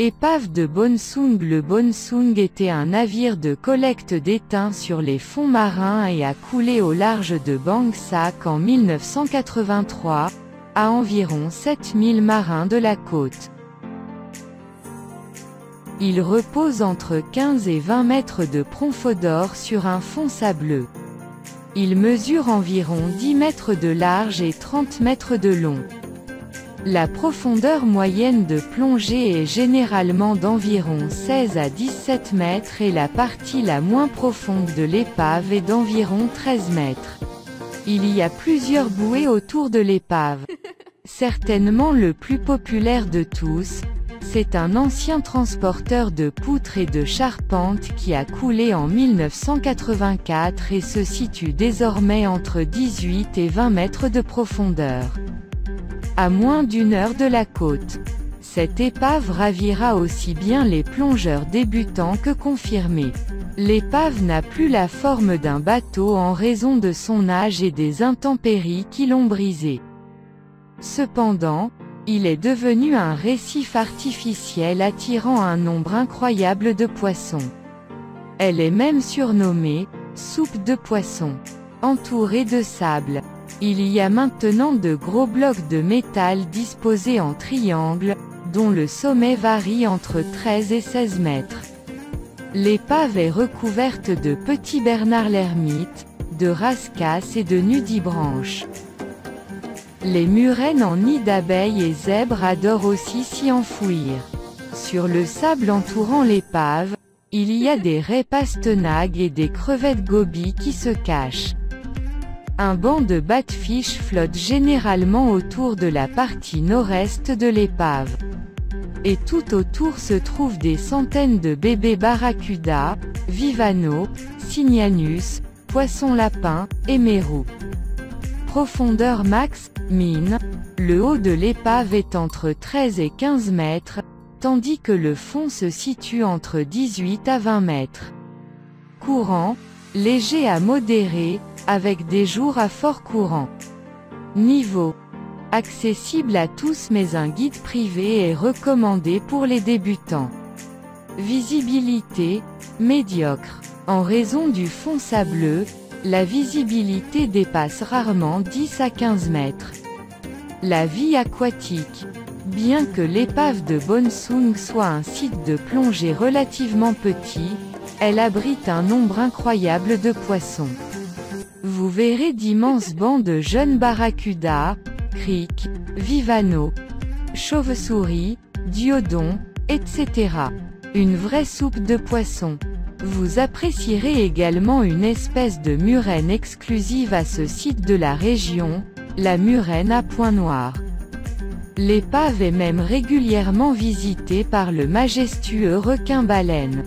Épave de Bonsung. Le Bonsung était un navire de collecte d'étain sur les fonds marins et a coulé au large de Bangsak en 1983, à environ 7000 marins de la côte. Il repose entre 15 et 20 mètres de profondeur sur un fond sableux. Il mesure environ 10 mètres de large et 30 mètres de long. La profondeur moyenne de plongée est généralement d'environ 16 à 17 mètres et la partie la moins profonde de l'épave est d'environ 13 mètres. Il y a plusieurs bouées autour de l'épave. Certainement le plus populaire de tous, c'est un ancien transporteur de poutres et de charpentes qui a coulé en 1984 et se situe désormais entre 18 et 20 mètres de profondeur. À moins d'une heure de la côte. Cette épave ravira aussi bien les plongeurs débutants que confirmés. L'épave n'a plus la forme d'un bateau en raison de son âge et des intempéries qui l'ont brisé. Cependant, il est devenu un récif artificiel attirant un nombre incroyable de poissons. Elle est même surnommée « soupe de poisson ». Entourée de sable. Il y a maintenant de gros blocs de métal disposés en triangle, dont le sommet varie entre 13 et 16 mètres. L'épave est recouverte de petits bernards l'ermite, de rascasses et de nudibranches. Les murènes en nid d'abeilles et zèbres adorent aussi s'y enfouir. Sur le sable entourant l'épave, il y a des raies pastenagues et des crevettes gobies qui se cachent. Un banc de batfish flotte généralement autour de la partie nord-est de l'épave. Et tout autour se trouvent des centaines de bébés barracudas, vivanos, cygnanus, poissons-lapins, et mérous. Profondeur max, min. Le haut de l'épave est entre 13 et 15 mètres, tandis que le fond se situe entre 18 à 20 mètres. Courant, léger à modéré, avec des jours à fort courant. Niveau. Accessible à tous mais un guide privé est recommandé pour les débutants. Visibilité, médiocre. En raison du fond sableux, la visibilité dépasse rarement 10 à 15 mètres. La vie aquatique. Bien que l'épave de Bonsung soit un site de plongée relativement petit, elle abrite un nombre incroyable de poissons. Vous verrez d'immenses bancs de jeunes barracudas, criques, vivanos, chauves-souris, diodons, etc. Une vraie soupe de poissons. Vous apprécierez également une espèce de murène exclusive à ce site de la région, la murène à points noirs. L'épave est même régulièrement visitée par le majestueux requin-baleine.